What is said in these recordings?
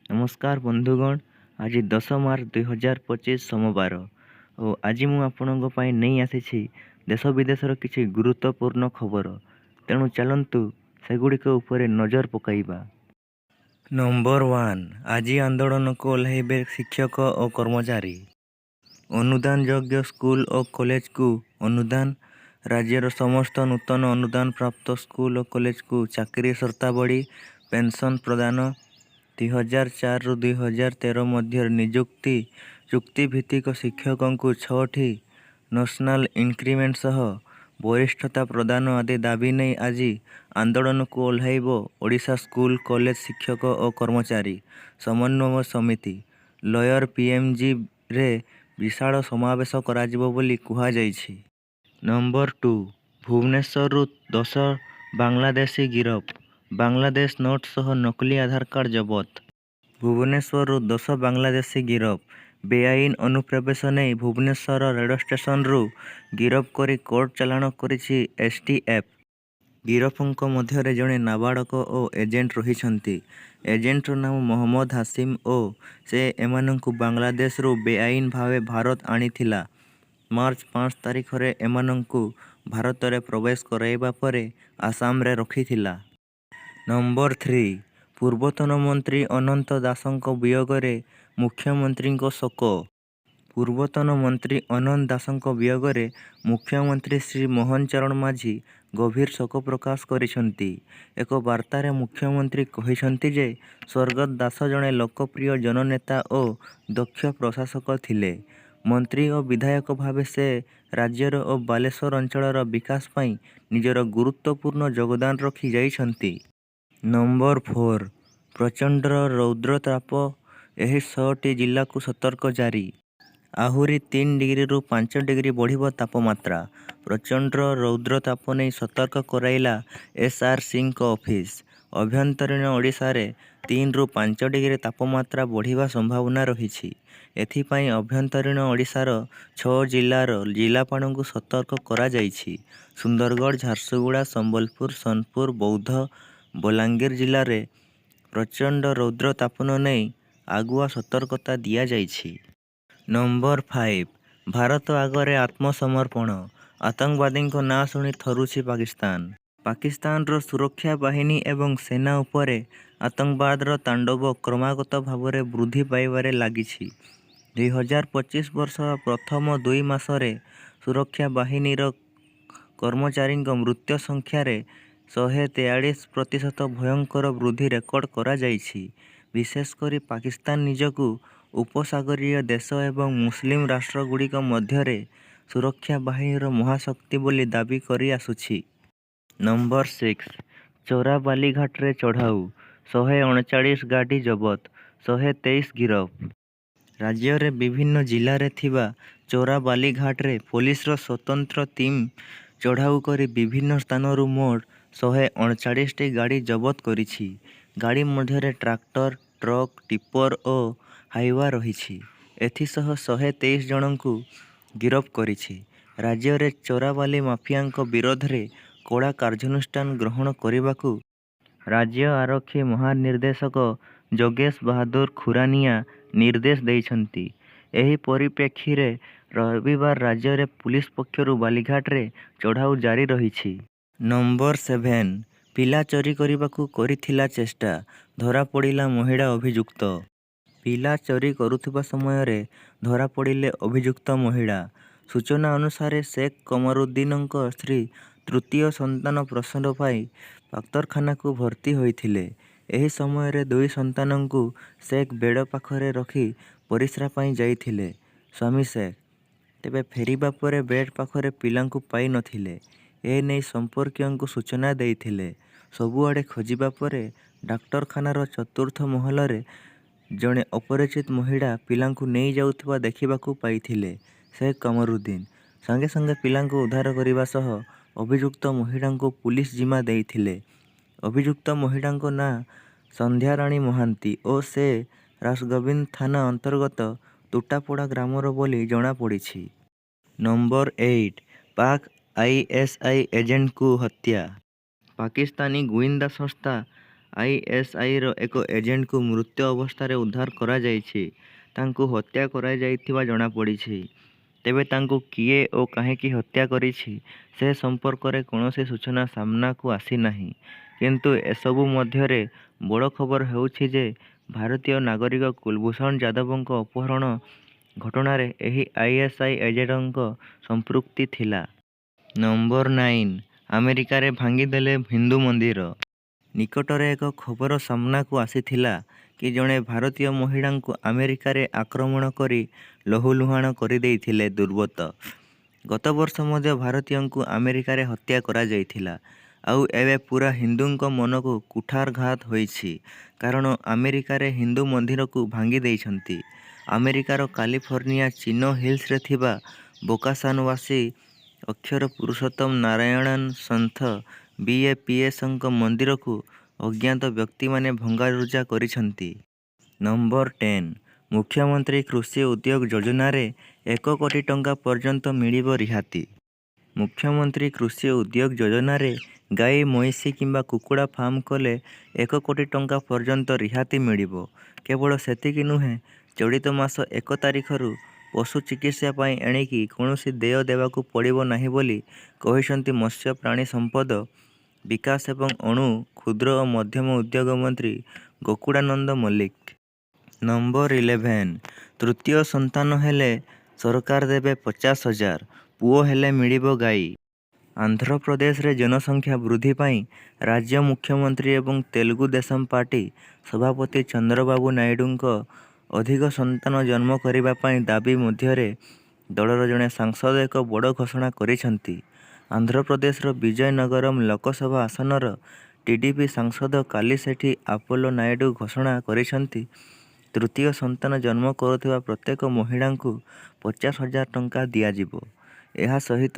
ନମସ୍କାର ବନ୍ଧୁଗଣ। ଆଜି 10 ମାର୍ଚ୍ଚ 2025 ସୋମବାର ଓ ଆଜି ମୁଁ ଆପଣଙ୍କ ପାଇଁ ନେଇ ଆସିଛି ଦେଶ ବିଦେଶର କିଛି ଗୁରୁତ୍ୱପୂର୍ଣ୍ଣ ଖବର। ତେଣୁ ଚାଲନ୍ତୁ ସେଗୁଡ଼ିକ ଉପରେ ନଜର ପକାଇବା। ନମ୍ବର 1, ଆଜି ଆନ୍ଦୋଳନକୁ ଓହ୍ଲାଇବେ ଶିକ୍ଷକ ଓ କର୍ମଚାରୀ। ଅନୁଦାନ ଯୋଗ୍ୟ ସ୍କୁଲ ଓ କଲେଜକୁ ଅନୁଦାନ। ରାଜ୍ୟର ସମସ୍ତ ନୂତନ ଅନୁଦାନ ପ୍ରାପ୍ତ ସ୍କୁଲ ଓ କଲେଜକୁ ଚାକିରି ସର୍ତ୍ତାବଳୀ ପେନ୍ସନ୍ ପ୍ରଦାନ। 2004ରୁ 2013 ମଧ୍ୟରେ ନିଯୁକ୍ତି ଚୁକ୍ତିଭିତ୍ତିକ ଶିକ୍ଷକଙ୍କୁ 6ଟି ନ୍ୟାସନାଲ ଇନକ୍ରିମେଣ୍ଟ ସହ ବରିଷ୍ଠତା ପ୍ରଦାନ ଆଦି ଦାବି ନେଇ ଆଜି ଆନ୍ଦୋଳନକୁ ଓହ୍ଲାଇବ ଓଡ଼ିଶା ସ୍କୁଲ କଲେଜ ଶିକ୍ଷକ ଓ କର୍ମଚାରୀ ସମନ୍ୱୟ ସମିତି। ଲୟର ପିଏମ୍ଜିରେ ବିଶାଳ ସମାବେଶ କରାଯିବ ବୋଲି କୁହାଯାଇଛି। ନମ୍ବର 2, ଭୁବନେଶ୍ୱରରୁ 10 ବାଂଲାଦେଶୀ ଗିରଫ। ବାଂଲାଦେଶ ନୋଟ୍ ସହ ନକଲି ଆଧାର କାର୍ଡ ଜବତ। ଭୁବନେଶ୍ୱରରୁ 10 ବାଂଲାଦେଶୀ ଗିରଫ। ବେଆଇନ ଅନୁପ୍ରବେଶ ନେଇ ଭୁବନେଶ୍ୱର ରେଳ ଷ୍ଟେସନରୁ ଗିରଫ କରି କୋର୍ଟ ଚାଲାଣ କରିଛି ଏସ୍ଟିଏଫ୍। ଗିରଫଙ୍କ ମଧ୍ୟରେ ଜଣେ ନାବାଳକ ଓ ଏଜେଣ୍ଟ ରହିଛନ୍ତି। ଏଜେଣ୍ଟର ନାମ ମହମ୍ମଦ ହାସିମ ଓ ସେ ଏମାନଙ୍କୁ ବାଂଲାଦେଶରୁ ବେଆଇନ ଭାବେ ଭାରତ ଆଣିଥିଲା। ମାର୍ଚ୍ଚ 5 ତାରିଖରେ ଏମାନଙ୍କୁ ଭାରତରେ ପ୍ରବେଶ କରାଇବା ପରେ ଆସାମରେ ରଖିଥିଲା। ନମ୍ବର 3, ପୂର୍ବତନ ମନ୍ତ୍ରୀ ଅନନ୍ତ ଦାସଙ୍କ ବିୟୋଗରେ ମୁଖ୍ୟମନ୍ତ୍ରୀଙ୍କ ଶୋକ। ପୂର୍ବତନ ମନ୍ତ୍ରୀ ଅନନ୍ତ ଦାସଙ୍କ ବିୟୋଗରେ ମୁଖ୍ୟମନ୍ତ୍ରୀ ଶ୍ରୀ ମୋହନ ଚରଣ ମାଝୀ ଗଭୀର ଶୋକ ପ୍ରକାଶ କରିଛନ୍ତି। ଏକ ବାର୍ତ୍ତାରେ ମୁଖ୍ୟମନ୍ତ୍ରୀ କହିଛନ୍ତି ଯେ ସ୍ୱର୍ଗତ ଦାସ ଜଣେ ଲୋକପ୍ରିୟ ଜନନେତା ଓ ଦକ୍ଷ ପ୍ରଶାସକ ଥିଲେ। ମନ୍ତ୍ରୀ ଓ ବିଧାୟକ ଭାବେ ସେ ରାଜ୍ୟର ଓ ବାଲେଶ୍ୱର ଅଞ୍ଚଳର ବିକାଶ ପାଇଁ ନିଜର ଗୁରୁତ୍ୱପୂର୍ଣ୍ଣ ଯୋଗଦାନ ରଖି ଯାଇଛନ୍ତି। ନମ୍ବର 4, ପ୍ରଚଣ୍ଡ ରୌଦ୍ରତାପ, ଏହି 6ଟି ଜିଲ୍ଲାକୁ ସତର୍କ ଜାରି। ଆହୁରି 3 ଡିଗ୍ରୀରୁ 5 ଡିଗ୍ରୀ ବଢ଼ିବ ତାପମାତ୍ରା। ପ୍ରଚଣ୍ଡ ରୌଦ୍ରତାପ ନେଇ ସତର୍କ କରାଇଲା ଏସ୍ଆର୍ସିଙ୍କ ଅଫିସ। ଆଭ୍ୟନ୍ତରୀଣ ଓଡ଼ିଶାରେ 3ରୁ 5 ଡିଗ୍ରୀ ତାପମାତ୍ରା ବଢ଼ିବା ସମ୍ଭାବନା ରହିଛି। ଏଥିପାଇଁ ଆଭ୍ୟନ୍ତରୀଣ ଓଡ଼ିଶାର 6 ଜିଲ୍ଲାର ଜିଲ୍ଲାପାଳଙ୍କୁ ସତର୍କ କରାଯାଇଛି। ସୁନ୍ଦରଗଡ଼, ଝାରସୁଗୁଡ଼ା, ସମ୍ବଲପୁର, ସୋନପୁର, ବୌଦ୍ଧ, ବଲାଙ୍ଗୀର ଜିଲ୍ଲାରେ ପ୍ରଚଣ୍ଡ ରୌଦ୍ରତାପନ ନେଇ ଆଗୁଆ ସତର୍କତା ଦିଆଯାଇଛି। ନମ୍ବର 5, ଭାରତ ଆଗରେ ଆତ୍ମସମର୍ପଣ, ଆତଙ୍କବାଦୀଙ୍କ ନାଁ ଶୁଣି ଥରୁଛି ପାକିସ୍ତାନ। ପାକିସ୍ତାନର ସୁରକ୍ଷା ବାହିନୀ ଏବଂ ସେନା ଉପରେ ଆତଙ୍କବାଦର ତାଣ୍ଡବ କ୍ରମାଗତ ଭାବରେ ବୃଦ୍ଧି ପାଇବାରେ ଲାଗିଛି। 2025 ବର୍ଷର ପ୍ରଥମ 2 ମାସରେ ସୁରକ୍ଷା ବାହିନୀର କର୍ମଚାରୀଙ୍କ ମୃତ୍ୟୁ ସଂଖ୍ୟାରେ 143% ଭୟଙ୍କର ବୃଦ୍ଧି ରେକର୍ଡ କରାଯାଇଛି। ବିଶେଷ କରି ପାକିସ୍ତାନ ନିଜକୁ ଉପସାଗରୀୟ ଦେଶ ଏବଂ ମୁସଲିମ ରାଷ୍ଟ୍ରଗୁଡ଼ିକ ମଧ୍ୟରେ ସୁରକ୍ଷା ବାହିନୀର ମହାଶକ୍ତି ବୋଲି ଦାବି କରି ଆସୁଛି। ନମ୍ବର 6, ଚୋରା ବାଲିଘାଟରେ ଚଢ଼ାଉ, 139 ଗାଡ଼ି ଜବତ, 123 ଗିରଫ। ରାଜ୍ୟର ବିଭିନ୍ନ ଜିଲ୍ଲାରେ ଥିବା ଚୋରା ବାଲିଘାଟରେ ପୋଲିସର ସ୍ୱତନ୍ତ୍ର ଟିମ୍ ଚଢ଼ାଉ କରି ବିଭିନ୍ନ ସ୍ଥାନରୁ ମୋଟ 139ଟି ଗାଡ଼ି ଜବତ କରିଛି। ଗାଡ଼ି ମଧ୍ୟରେ ଟ୍ରାକ୍ଟର, ଟ୍ରକ୍, ଟିପର ଓ ହାଇୱା ରହିଛି। ଏଥିସହ 123 ଜଣଙ୍କୁ ଗିରଫ କରିଛି। ରାଜ୍ୟରେ ଚୋରାବାଲି ମାଫିଆଙ୍କ ବିରୋଧରେ କଡ଼ା କାର୍ଯ୍ୟାନୁଷ୍ଠାନ ଗ୍ରହଣ କରିବାକୁ ରାଜ୍ୟ ଆରକ୍ଷୀ ମହାନିର୍ଦ୍ଦେଶକ ଯୋଗେଶ ବାହାଦୁର ଖୁରାନିଆ ନିର୍ଦ୍ଦେଶ ଦେଇଛନ୍ତି। ଏହି ପରିପ୍ରେକ୍ଷୀରେ ରବିବାର ରାଜ୍ୟରେ ପୁଲିସ ପକ୍ଷରୁ ବାଲିଘାଟରେ ଚଢ଼ାଉ ଜାରି ରହିଛି। ନମ୍ବର 7, ପିଲା ଚୋରି କରିବାକୁ କରିଥିଲା ଚେଷ୍ଟା, ଧରାପଡ଼ିଲା ମହିଳା ଅଭିଯୁକ୍ତ। ପିଲା ଚୋରି କରୁଥିବା ସମୟରେ ଧରାପଡ଼ିଲେ ଅଭିଯୁକ୍ତ ମହିଳା। ସୂଚନା ଅନୁସାରେ ଶେଖ୍ କମରୁଦ୍ଦିନଙ୍କ ସ୍ତ୍ରୀ ତୃତୀୟ ସନ୍ତାନ ପ୍ରସବ ପାଇଁ ଡାକ୍ତରଖାନାକୁ ଭର୍ତ୍ତି ହୋଇଥିଲେ। ଏହି ସମୟରେ 2 ସନ୍ତାନଙ୍କୁ ଶେଖ୍ ବେଡ଼ ପାଖରେ ରଖି ପରିସ୍ରା ପାଇଁ ଯାଇଥିଲେ। ସ୍ୱାମୀ ଶେଖ୍ ତେବେ ଫେରିବା ପରେ ବେଡ୍ ପାଖରେ ପିଲାଙ୍କୁ ପାଇ ନଥିଲେ। ଏନେଇ ସମ୍ପର୍କୀୟଙ୍କୁ ସୂଚନା ଦେଇଥିଲେ। ସବୁଆଡ଼େ ଖୋଜିବା ପରେ ଡାକ୍ତରଖାନାର ଚତୁର୍ଥ ମହଲାରେ ଜଣେ ଅପରିଚିତ ମହିଳା ପିଲାଙ୍କୁ ନେଇ ଯାଉଥିବା ଦେଖିବାକୁ ପାଇଥିଲେ। ଶେଖ୍ କମରୁଦ୍ଦିନ ସାଙ୍ଗେ ସାଙ୍ଗେ ପିଲାଙ୍କୁ ଉଦ୍ଧାର କରିବା ସହ ଅଭିଯୁକ୍ତ ମହିଳାଙ୍କୁ ପୁଲିସ ଜିମା ଦେଇଥିଲେ। ଅଭିଯୁକ୍ତ ମହିଳାଙ୍କ ନାଁ ସନ୍ଧ୍ୟାରାଣୀ ମହାନ୍ତି ଓ ସେ ରାସଗୋବିନ୍ଦ ଥାନା ଅନ୍ତର୍ଗତ ତୁଟାପଡ଼ା ଗ୍ରାମର ବୋଲି ଜଣାପଡ଼ିଛି। ନମ୍ବର 8, ପାକ୍ ଆଇଏସ୍ଆଇ ଏଜେଣ୍ଟଙ୍କୁ ହତ୍ୟା। ପାକିସ୍ତାନୀ ଗୁଇନ୍ଦା ସଂସ୍ଥା ଆଇଏସ୍ଆଇର ଏକ ଏଜେଣ୍ଟକୁ ମୃତ୍ୟୁ ଅବସ୍ଥାରେ ଉଦ୍ଧାର କରାଯାଇଛି। ତାଙ୍କୁ ହତ୍ୟା କରାଯାଇଥିବା ଜଣାପଡ଼ିଛି। ତେବେ ତାଙ୍କୁ କିଏ ଓ କାହିଁକି ହତ୍ୟା କରିଛି ସେ ସମ୍ପର୍କରେ କୌଣସି ସୂଚନା ସାମ୍ନାକୁ ଆସିନାହିଁ। କିନ୍ତୁ ଏସବୁ ମଧ୍ୟରେ ବଡ଼ ଖବର ହେଉଛି ଯେ ଭାରତୀୟ ନାଗରିକ କୁଲଭୂଷଣ ଯାଦବଙ୍କ ଅପହରଣ ଘଟଣାରେ ଏହି ଆଇଏସ୍ଆଇ ଏଜେଣ୍ଟଙ୍କ ସମ୍ପୃକ୍ତି ଥିଲା। ନମ୍ବର 9 ଆମେରିକାରେ ଭାଙ୍ଗିଦେଲେ ହିନ୍ଦୁ ମନ୍ଦିର। ନିକଟରେ ଏକ ଖବର ସାମ୍ନାକୁ ଆସିଥିଲା କି ଜଣେ ଭାରତୀୟ ମହିଳାଙ୍କୁ ଆମେରିକାରେ ଆକ୍ରମଣ କରି ଲହୁଲୁହାଣ କରିଦେଇଥିଲେ ଦୁର୍ବୃତ୍ତ। ଗତ ବର୍ଷ ମଧ୍ୟ ଭାରତୀୟଙ୍କୁ ଆମେରିକାରେ ହତ୍ୟା କରାଯାଇଥିଲା। ଆଉ ଏବେ ପୂରା ହିନ୍ଦୁଙ୍କ ମନକୁ କୁଠାରଘାତ ହୋଇଛି, କାରଣ ଆମେରିକାରେ ହିନ୍ଦୁ ମନ୍ଦିରକୁ ଭାଙ୍ଗି ଦେଇଛନ୍ତି। ଆମେରିକାର କାଲିଫର୍ଣ୍ଣିଆ ଚିନୋ ହିଲ୍ସରେ ଥିବା ବୋକାସାନବାସୀ ଅକ୍ଷର ପୁରୁଷୋତ୍ତମ ନାରାୟଣନ ସନ୍ଥ BAPSଙ୍କ ମନ୍ଦିରକୁ ଅଜ୍ଞାତ ବ୍ୟକ୍ତିମାନେ ଭଙ୍ଗାରୁଜା କରିଛନ୍ତି। ନମ୍ବର 10 ମୁଖ୍ୟମନ୍ତ୍ରୀ କୃଷି ଉଦ୍ୟୋଗ ଯୋଜନାରେ 1 କୋଟି ଟଙ୍କା ପର୍ଯ୍ୟନ୍ତ ମିଳିବ ରିହାତି। ମୁଖ୍ୟମନ୍ତ୍ରୀ କୃଷି ଉଦ୍ୟୋଗ ଯୋଜନାରେ ଗାଈ, ମଇଁଷି କିମ୍ବା କୁକୁଡ଼ା ଫାର୍ମ କଲେ 1 କୋଟି ଟଙ୍କା ପର୍ଯ୍ୟନ୍ତ ରିହାତି ମିଳିବ। କେବଳ ସେତିକି ନୁହେଁ, ଚଳିତ ମାସ 1 ତାରିଖରୁ ପଶୁ ଚିକିତ୍ସା ପାଇଁ ଏଣିକି କୌଣସି ଦେୟ ଦେବାକୁ ପଡ଼ିବ ନାହିଁ ବୋଲି କହିଛନ୍ତି ମତ୍ସ୍ୟ ପ୍ରାଣୀ ସମ୍ପଦ ବିକାଶ ଏବଂ ଅଣୁ, କ୍ଷୁଦ୍ର ଓ ମଧ୍ୟମ ଉଦ୍ୟୋଗ ମନ୍ତ୍ରୀ ଗୋକୁଳାନନ୍ଦ ମଲ୍ଲିକ। ନମ୍ବର 11 ତୃତୀୟ ସନ୍ତାନ ହେଲେ ସରକାର ଦେବେ 50,000, ପୁଅ ହେଲେ ମିଳିବ ଗାଈ। ଆନ୍ଧ୍ରପ୍ରଦେଶରେ ଜନସଂଖ୍ୟା ବୃଦ୍ଧି ପାଇଁ ରାଜ୍ୟ ମୁଖ୍ୟମନ୍ତ୍ରୀ ଏବଂ ତେଲୁଗୁ ଦେଶମ ପାର୍ଟି ସଭାପତି ଚନ୍ଦ୍ରବାବୁ ନାଇଡୁଙ୍କ ଅଧିକ ସନ୍ତାନ ଜନ୍ମ କରିବା ପାଇଁ ଦାବି ମଧ୍ୟରେ ଦଳର ଜଣେ ସାଂସଦ ଏକ ବଡ଼ ଘୋଷଣା କରିଛନ୍ତି। ଆନ୍ଧ୍ରପ୍ରଦେଶର ବିଜୟନଗରମ ଲୋକସଭା ଆସନର TDP ସାଂସଦ କାଲିସେଠି ଆପୋଲୋ ନାଇଡୁ ଘୋଷଣା କରିଛନ୍ତି, ତୃତୀୟ ସନ୍ତାନ ଜନ୍ମ କରୁଥିବା ପ୍ରତ୍ୟେକ ମହିଳାଙ୍କୁ 50,000 ଟଙ୍କା ଦିଆଯିବ। ଏହା ସହିତ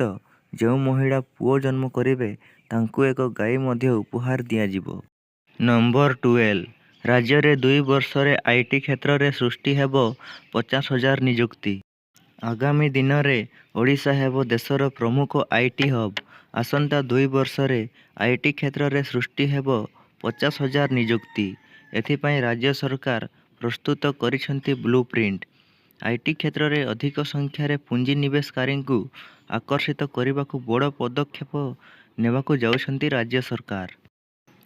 ଯେଉଁ ମହିଳା ପୁଅ ଜନ୍ମ କରିବେ ତାଙ୍କୁ ଏକ ଗାଈ ମଧ୍ୟ ଉପହାର ଦିଆଯିବ। ନମ୍ବର 12 ରାଜ୍ୟରେ 2 ବର୍ଷରେ IT କ୍ଷେତ୍ରରେ ସୃଷ୍ଟି ହେବ 50,000 ନିଯୁକ୍ତି। ଆଗାମୀ ଦିନରେ ଓଡ଼ିଶା ହେବ ଦେଶର ପ୍ରମୁଖ IT ହବ୍। ଆସନ୍ତା 2 ବର୍ଷରେ IT କ୍ଷେତ୍ରରେ ସୃଷ୍ଟି ହେବ 50,000 ନିଯୁକ୍ତି। ଏଥିପାଇଁ ରାଜ୍ୟ ସରକାର ପ୍ରସ୍ତୁତ କରିଛନ୍ତି ବ୍ଲୁପ୍ରିଣ୍ଟ। IT କ୍ଷେତ୍ରରେ ଅଧିକ ସଂଖ୍ୟାରେ ପୁଞ୍ଜିନିବେଶକାରୀଙ୍କୁ ଆକର୍ଷିତ କରିବାକୁ ବଡ଼ ପଦକ୍ଷେପ ନେବାକୁ ଯାଉଛନ୍ତି ରାଜ୍ୟ ସରକାର।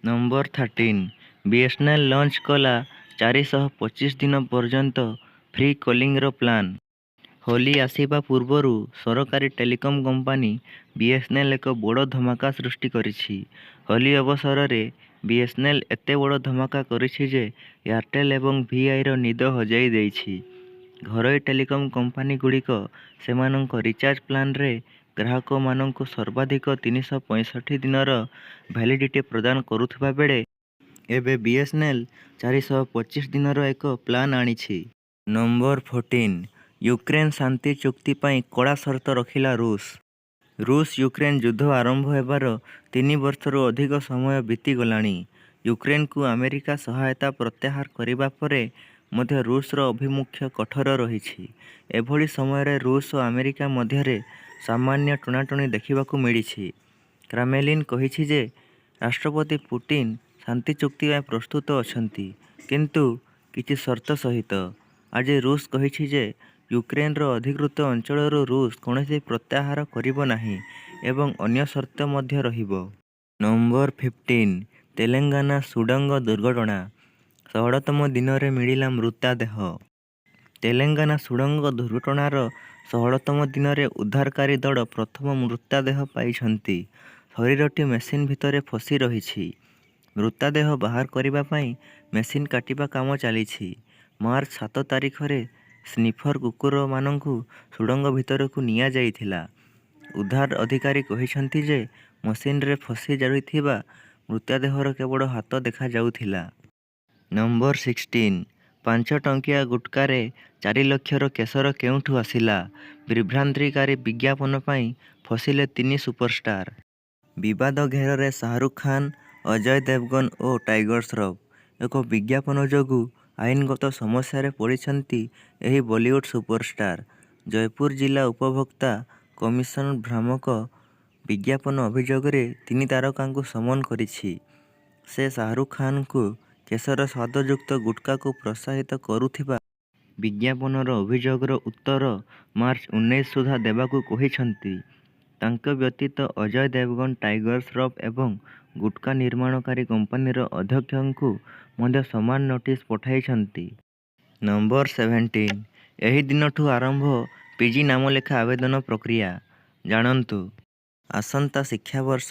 ନମ୍ବର 13 BSNL ଲଞ୍ଚ କଲା 425 ଦିନ ପର୍ଯ୍ୟନ୍ତ ଫ୍ରି କଲିଂର ପ୍ଲାନ୍। ହୋଲି ଆସିବା ପୂର୍ବରୁ ସରକାରୀ ଟେଲିକମ୍ କମ୍ପାନୀ BSNL ଏକ ବଡ଼ ଧମାକା ସୃଷ୍ଟି କରିଛି। ହୋଲି ଅବସରରେ BSNL ଏତେ ବଡ଼ ଧମାକା କରିଛି ଯେ ଏୟାରଟେଲ୍ ଏବଂ VIର ନିଦ ହଜାଇ ଦେଇଛି। ଘରୋଇ ଟେଲିକମ୍ କମ୍ପାନୀଗୁଡ଼ିକ ସେମାନଙ୍କ ରିଚାର୍ଜ ପ୍ଲାନ୍ରେ ଗ୍ରାହକମାନଙ୍କୁ ସର୍ବାଧିକ 365 ଦିନର ଭ୍ୟାଲିଡିଟି ପ୍ରଦାନ କରୁଥିବା ବେଳେ ଏବେ BSNL 425 ଦିନର ଏକ ପ୍ଲାନ୍ ଆଣିଛି। ନମ୍ବର 14 ୟୁକ୍ରେନ ଶାନ୍ତି ଚୁକ୍ତି ପାଇଁ କଡ଼ା ସର୍ତ୍ତ ରଖିଲା ରୁଷ। ରୁଷ-ୟୁକ୍ରେନ ଯୁଦ୍ଧ ଆରମ୍ଭ ହେବାର 3 ବର୍ଷରୁ ଅଧିକ ସମୟ ବିତିଗଲାଣି। ୟୁକ୍ରେନକୁ ଆମେରିକା ସହାୟତା ପ୍ରତ୍ୟାହାର କରିବା ପରେ ମଧ୍ୟ ରୁଷର ଆଭିମୁଖ୍ୟ କଠୋର ରହିଛି। ଏଭଳି ସମୟରେ ରୁଷ ଓ ଆମେରିକା ମଧ୍ୟରେ ସାମାନ୍ୟ ଟଣାଟଣି ଦେଖିବାକୁ ମିଳିଛି। କ୍ରେମଲିନ୍ କହିଛି ଯେ ରାଷ୍ଟ୍ରପତି ପୁଟିନ ଶାନ୍ତି ଚୁକ୍ତି ପାଇଁ ପ୍ରସ୍ତୁତ ଅଛନ୍ତି, କିନ୍ତୁ କିଛି ସର୍ତ୍ତ ସହିତ। ଆଜି ରୁଷ କହିଛି ଯେ ୟୁକ୍ରେନର ଅଧିକୃତ ଅଞ୍ଚଳରୁ ରୁଷ କୌଣସି ପ୍ରତ୍ୟାହାର କରିବ ନାହିଁ ଏବଂ ଅନ୍ୟ ସର୍ତ୍ତ ମଧ୍ୟ ରହିବ। ନମ୍ବର 15 ତେଲେଙ୍ଗାନା ସୁଡ଼ଙ୍ଗ ଦୁର୍ଘଟଣା, 16ତମ ଦିନରେ ମିଳିଲା ମୃତଦେହ। ତେଲେଙ୍ଗାନା ସୁଡ଼ଙ୍ଗ ଦୁର୍ଘଟଣାର 16ତମ ଦିନରେ ଉଦ୍ଧାରକାରୀ ଦଳ ପ୍ରଥମ ମୃତଦେହ ପାଇଛନ୍ତି। ଶରୀରଟି ମେସିନ ଭିତରେ ଫସି ରହିଛି। ମୃତଦେହ ବାହାର କରିବା ପାଇଁ ମେସିନ କାଟିବା କାମ ଚାଲିଛି। ମାର୍ଚ୍ଚ 7 ତାରିଖରେ ସ୍ନିଫର କୁକୁରମାନଙ୍କୁ ସୁଡ଼ଙ୍ଗ ଭିତରକୁ ନିଆଯାଇଥିଲା। ଉଦ୍ଧାର ଅଧିକାରୀ କହିଛନ୍ତି ଯେ ମେସିନରେ ଫସି ରହିଥିବା ମୃତଦେହର କେବଳ ହାତ ଦେଖାଯାଉଥିଲା। ନମ୍ବର 16 5 ଟଙ୍କିଆ ଗୁଟ୍କାରେ 4 ଲକ୍ଷର କେଶର କେଉଁଠୁ ଆସିଲା? ବିଭ୍ରାନ୍ତିକାରୀ ବିଜ୍ଞାପନ ପାଇଁ ଫସିଲେ 3 ସୁପରଷ୍ଟାର। ବିବାଦ ଘେରରେ ଶାହରୁଖ ଖାନ, ଅଜୟ ଦେବଗନ ଓ ଟାଇଗର ଶ୍ରଫ। ଏକ ବିଜ୍ଞାପନ ଯୋଗୁଁ ଆଇନଗତ ସମସ୍ୟାରେ ପଡ଼ିଛନ୍ତି ଏହି ବଲିଉଡ୍ ସୁପରଷ୍ଟାର। ଜୟପୁର ଜିଲ୍ଲା ଉପଭୋକ୍ତା କମିଶନ ଭ୍ରାମକ ବିଜ୍ଞାପନ ଅଭିଯୋଗରେ 3 ତାରକାଙ୍କୁ ସମନ କରିଛି। ସେ ଶାହରୁଖ ଖାନଙ୍କୁ କେଶର ସ୍ୱାଦଯୁକ୍ତ ଗୁଟ୍ଖାକୁ ପ୍ରୋତ୍ସାହିତ କରୁଥିବା ବିଜ୍ଞାପନର ଅଭିଯୋଗର ଉତ୍ତର ମାର୍ଚ୍ଚ 19 ସୁଦ୍ଧା ଦେବାକୁ କହିଛନ୍ତି। ତାଙ୍କ ବ୍ୟତୀତ ଅଜୟ ଦେବଗନ ଟାଇଗର ଶ୍ରଫ ଏବଂ ଗୁଟ୍ଖା ନିର୍ମାଣକାରୀ କମ୍ପାନୀର ଅଧ୍ୟକ୍ଷଙ୍କୁ ମଧ୍ୟ ସମାନ ନୋଟିସ ପଠାଇଛନ୍ତି। ନମ୍ବର 17 ଏହି ଦିନଠୁ ଆରମ୍ଭ ପିଜି ନାମଲେଖା ଆବେଦନ ପ୍ରକ୍ରିୟା। ଜାଣନ୍ତୁ, ଆସନ୍ତା ଶିକ୍ଷାବର୍ଷ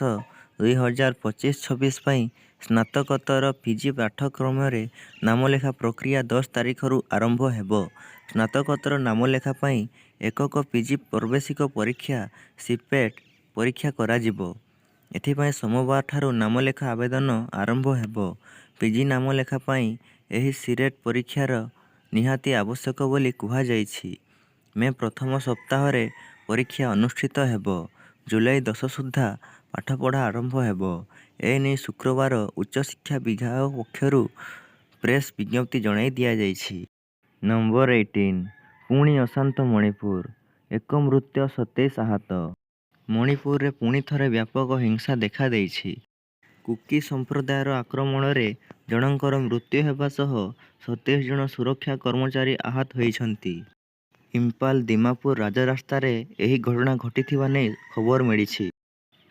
2025-26 ପାଇଁ ସ୍ନାତକୋତ୍ତର ପିଜି ପାଠ୍ୟକ୍ରମରେ ନାମଲେଖା ପ୍ରକ୍ରିୟା 10 ତାରିଖରୁ ଆରମ୍ଭ ହେବ। ସ୍ନାତକୋତ୍ତର ନାମଲେଖା ପାଇଁ ଏକକ ପିଜି ପ୍ରବେଶିକ ପରୀକ୍ଷା ସିପେଟ୍ ପରୀକ୍ଷା କରାଯିବ। ଏଥିପାଇଁ ସୋମବାରଠାରୁ ନାମଲେଖା ଆବେଦନ ଆରମ୍ଭ ହେବ। ପିଜି ନାମଲେଖା ପାଇଁ ଏହି ସିରେଟ୍ ପରୀକ୍ଷାର ନିହାତି ଆବଶ୍ୟକ ବୋଲି କୁହାଯାଇଛି। ମେ ପ୍ରଥମ ସପ୍ତାହରେ ପରୀକ୍ଷା ଅନୁଷ୍ଠିତ ହେବ। ଜୁଲାଇ 10 ସୁଦ୍ଧା ପାଠପଢ଼ା ଆରମ୍ଭ ହେବ। ଏନେଇ ଶୁକ୍ରବାର ଉଚ୍ଚଶିକ୍ଷା ବିଭାଗ ପକ୍ଷରୁ ପ୍ରେସ୍ ବିଜ୍ଞପ୍ତି ଜଣାଇ ଦିଆଯାଇଛି। ନମ୍ବର 18 ପୁଣି ଅଶାନ୍ତ ମଣିପୁର, ଏକ ମୃତ୍ୟୁ 27 ଆହତ। ମଣିପୁରରେ ପୁଣି ଥରେ ବ୍ୟାପକ ହିଂସା ଦେଖାଦେଇଛି। କୁକି ସମ୍ପ୍ରଦାୟର ଆକ୍ରମଣରେ ଜଣଙ୍କର ମୃତ୍ୟୁ ହେବା ସହ 27 ଜଣ ସୁରକ୍ଷା କର୍ମଚାରୀ ଆହତ ହୋଇଛନ୍ତି। ଇମ୍ଫାଲ ଦିମାପୁର ରାଜରାସ୍ତାରେ ଏହି ଘଟଣା ଘଟିଥିବା ନେଇ ଖବର ମିଳିଛି।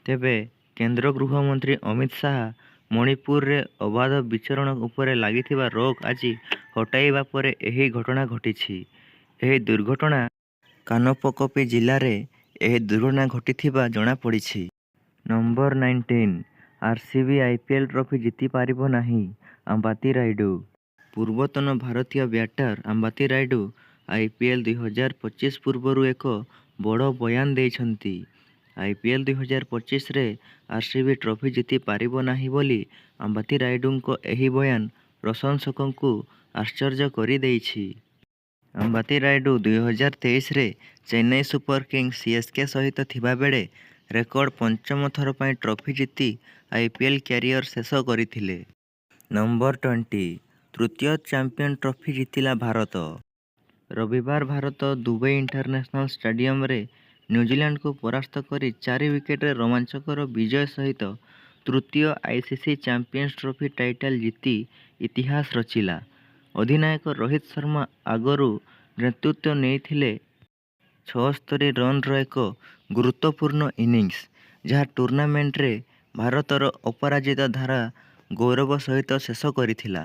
ତେବେ କେନ୍ଦ୍ର ଗୃହମନ୍ତ୍ରୀ ଅମିତ ଶାହା ମଣିପୁରରେ ଅବାଧ ବିଚରଣ ଉପରେ ଲାଗିଥିବା ରୋକ ଆଜି ହଟାଇବା ପରେ ଏହି ଘଟଣା ଘଟିଛି। ଏହି ଦୁର୍ଘଟଣା କାନପକପି ଜିଲ୍ଲାରେ ଏହି ଦୁର୍ଘଟଣା ଘଟିଥିବା ଜଣାପଡ଼ିଛି। ନମ୍ବର 19 ଆରସିବି ଆଇପିଏଲ୍ ଟ୍ରଫି ଜିତିପାରିବ ନାହିଁ, ଅମ୍ବାତି ରାୟୁଡୁ। ପୂର୍ବତନ ଭାରତୀୟ ବ୍ୟାଟର ଅମ୍ବାତି ରାୟୁଡୁ ଆଇପିଏଲ୍ 2025 ପୂର୍ବରୁ ଏକ ବଡ଼ ବୟାନ ଦେଇଛନ୍ତି। ଆଇପିଏଲ୍ 2025ରେ ଆରସିବି ଟ୍ରଫି ଜିତିପାରିବ ନାହିଁ ବୋଲି ଅମ୍ବାତି ରାୟୁଡୁଙ୍କ ଏହି ବୟାନ ପ୍ରଶଂସକଙ୍କୁ ଆଶ୍ଚର୍ଯ୍ୟ କରିଦେଇଛି। ଅମ୍ବାତି ରାୟୁଡୁ 2023ରେ ଚେନ୍ନାଇ ସୁପର କିଙ୍ଗସ୍ ସିଏସ୍କେ ସହିତ ଥିବାବେଳେ ରେକର୍ଡ ପଞ୍ଚମ ଥର ପାଇଁ ଟ୍ରଫି ଜିତି ଆଇପିଏଲ୍ କ୍ୟାରିୟର ଶେଷ କରିଥିଲେ। ନମ୍ବର 20 ତୃତୀୟ ଚାମ୍ପିୟନ୍ ଟ୍ରଫି ଜିତିଲା ଭାରତ। ରବିବାର ଭାରତ ଦୁବାଇ ଇଣ୍ଟରନ୍ୟାସନାଲ ଷ୍ଟାଡିୟମରେ ନ୍ୟୁଜିଲାଣ୍ଡକୁ ପରାସ୍ତ କରି 4 ୱିକେଟରେ ରୋମାଞ୍ଚକର ବିଜୟ ସହିତ ତୃତୀୟ ଆଇସିସି ଚାମ୍ପିୟନ୍ସ ଟ୍ରଫି ଟାଇଟଲ ଜିତି ଇତିହାସ ରଚିଲା। ଅଧିନାୟକ ରୋହିତ ଶର୍ମା ଆଗରୁ ନେତୃତ୍ୱ ନେଇଥିଲେ 76 ରନର ଏକ ଗୁରୁତ୍ୱପୂର୍ଣ୍ଣ ଇନିଂସ, ଯାହା ଟୁର୍ଣ୍ଣାମେଣ୍ଟରେ ଭାରତର ଅପରାଜିତ ଧାରା ଗୌରବ ସହିତ ଶେଷ କରିଥିଲା।